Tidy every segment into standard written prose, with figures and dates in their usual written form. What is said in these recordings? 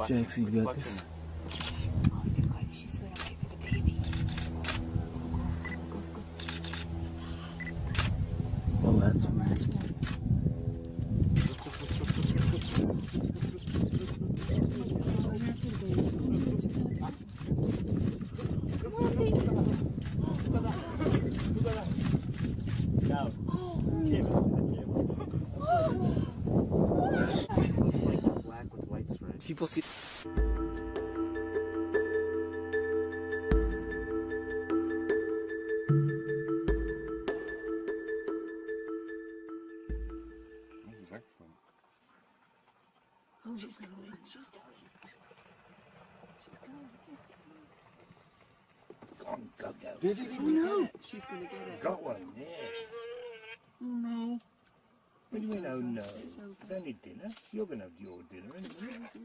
Jax, you got this. She's going to wait for the baby. Oh, that's one. Black with white stripes. People see. Oh, she's going. She's going. Go. Oh no! She's gonna get it. Got one, yes. Oh no. What do you mean, oh no? It's only dinner. You're going to have your dinner, isn't it?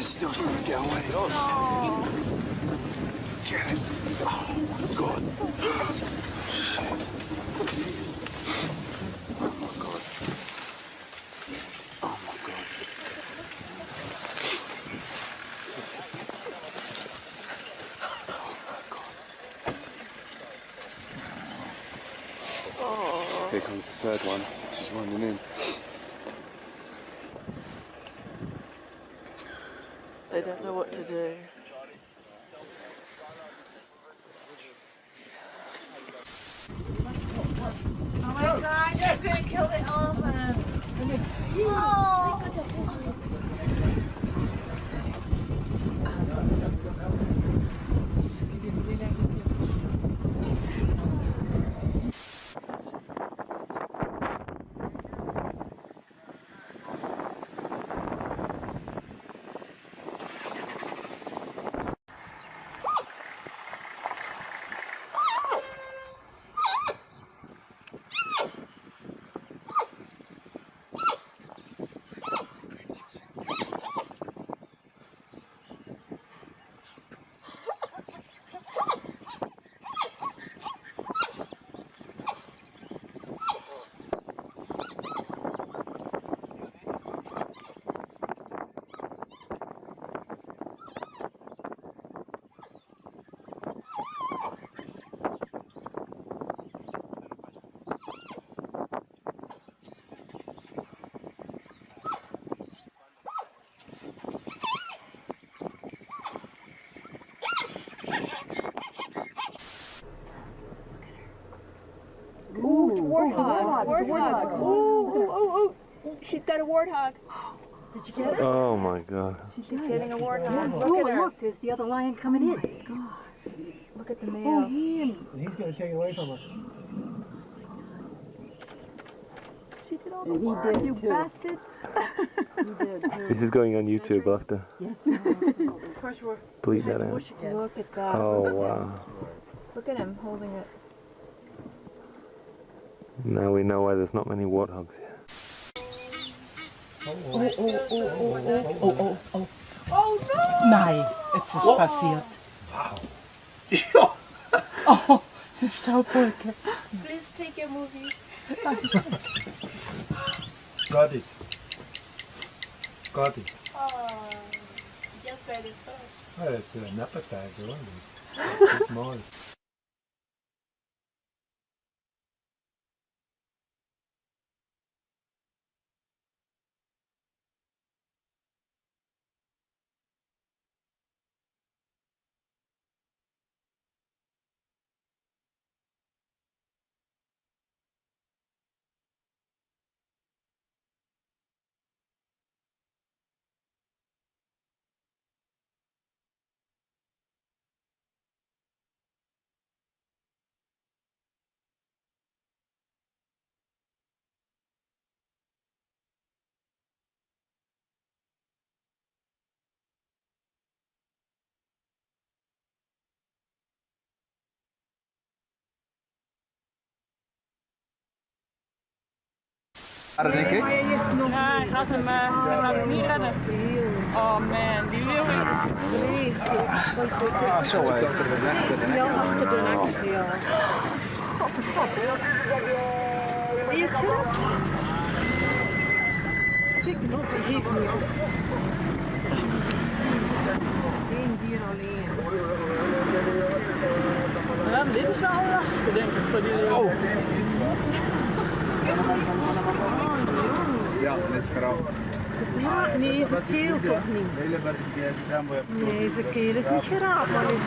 Still trying to get away. Get it. Oh my god. Shit. Oh my god. Oh my god. Oh my god. Here comes the third one. She's running in. They don't know what to do. Oh my God, she's gonna kill the elephant. Oh. Warthog. Ooh. She's got a warthog. Did you get it? Oh my god. She's getting a warthog. Oh, Look at her. look, there's the other lion coming in. Look at the Oh, male. him. He's going to take it away from us. She did all the He work, did you too. bastard. He did too. This is going on YouTube after. Yes. Of course, we're Bleed that out. bush again. Look at that. Oh wow. Look at him holding it. Now we know why there's not many warthogs here. Oh no! Nej, het is passiert. Wow. Oh, Staubwolke. Please take your movie. Got it. Oh, just read it first. Well, it's an appetizer, isn't it? Denk ik. Ja, hij gaat hem niet redden. Oh man, die leeuw is... Ah, zo hé. Zo achter de nek, ja. God, god. Ben je gered? Kijk nog, hij heeft niet. Geen dier alleen. Ja, dit is wel een lastige, denk ik, voor die leeuw. Ja, dat is grappig. Is die raar? Nee, zijn keel toch niet? Nee, zijn keel is niet geraakt, maar is...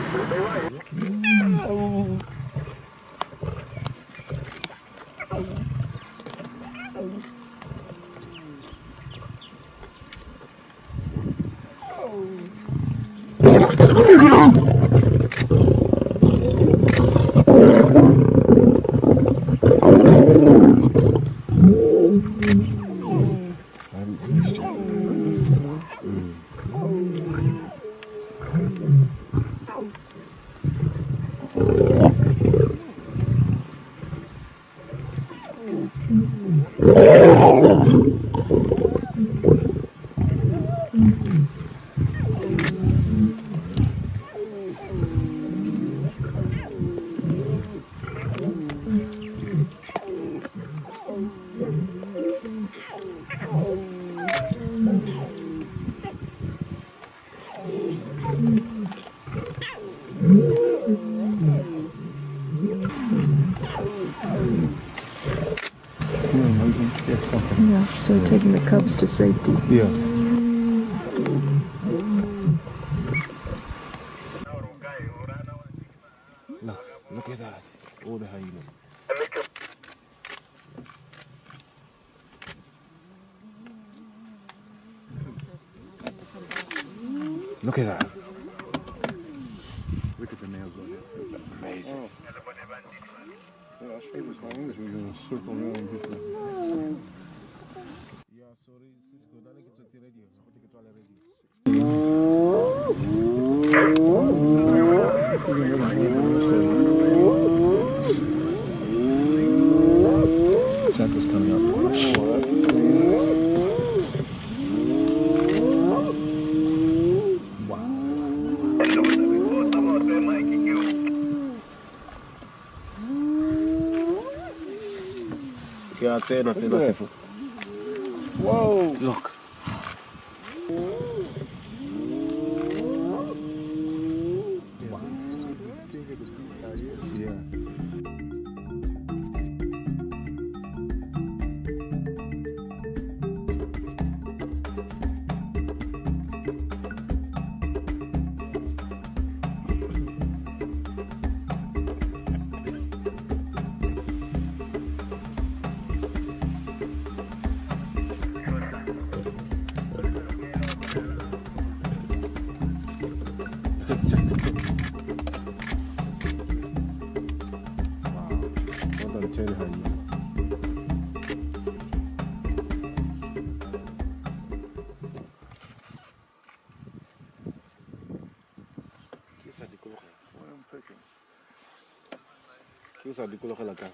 Yeah, so taking the cubs to safety. Ja. Look at that. All the hyenas. Look at that. Look at the nails on it. Amazing. Ja, als even gewoon Engels, we gaan een cirkel around here. Ja, sorry, Cisco, dan ik het radio. Ik het wel radio. Santa's coming up. Oh, that's a scene. Ja, tena sifu. Whoa! Look. Yeah. Chiusa di quello che la ca.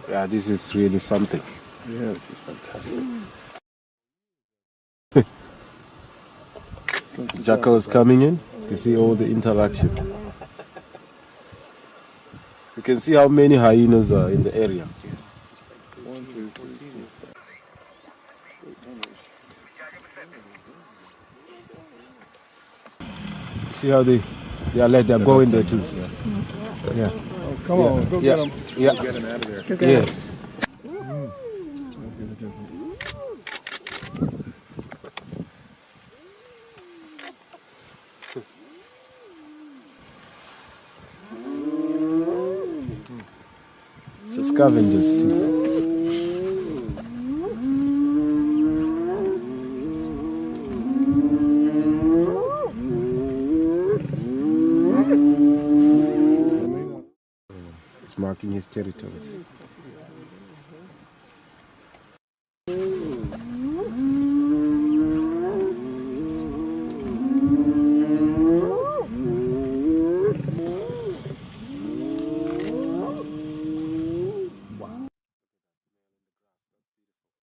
Yeah, this is really something. Yeah, this is fantastic. Jackal is coming in to see all the interaction. You can see how many hyenas are in the area. See how they're going there too. Yeah. Oh, come on, go get them. Yeah. Get them out of there. Go get it. Yes. So scavengers too. It's marking his territories.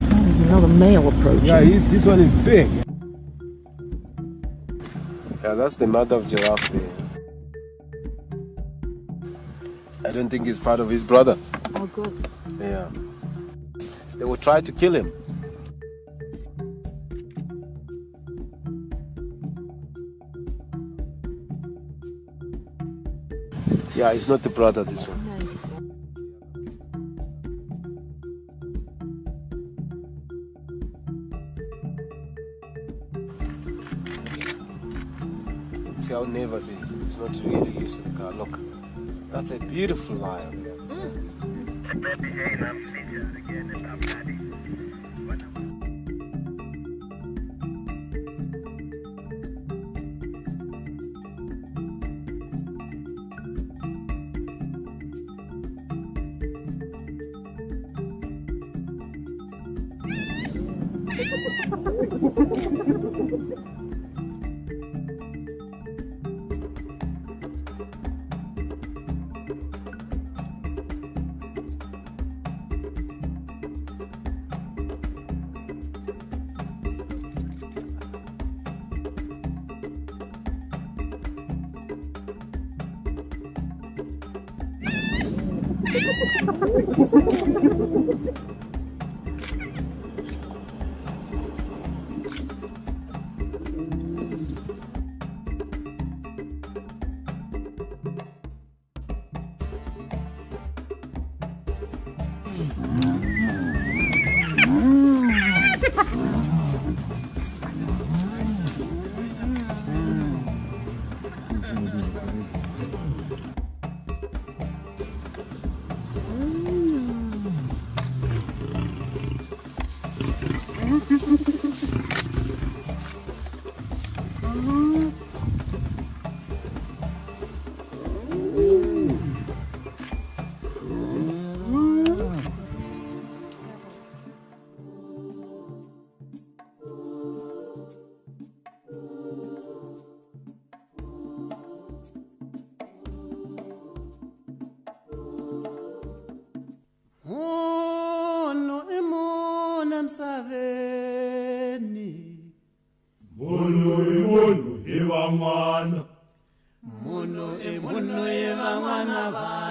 There's another male approaching. Yeah, this one is big. Yeah, that's the mother of giraffe there. I don't think he's part of his brother. Oh, good. Yeah. They will try to kill him. Yeah, it's not the brother, this one. See how nervous he is. He's not really used to the car. Look, that's a beautiful lion. Mono e vangwana va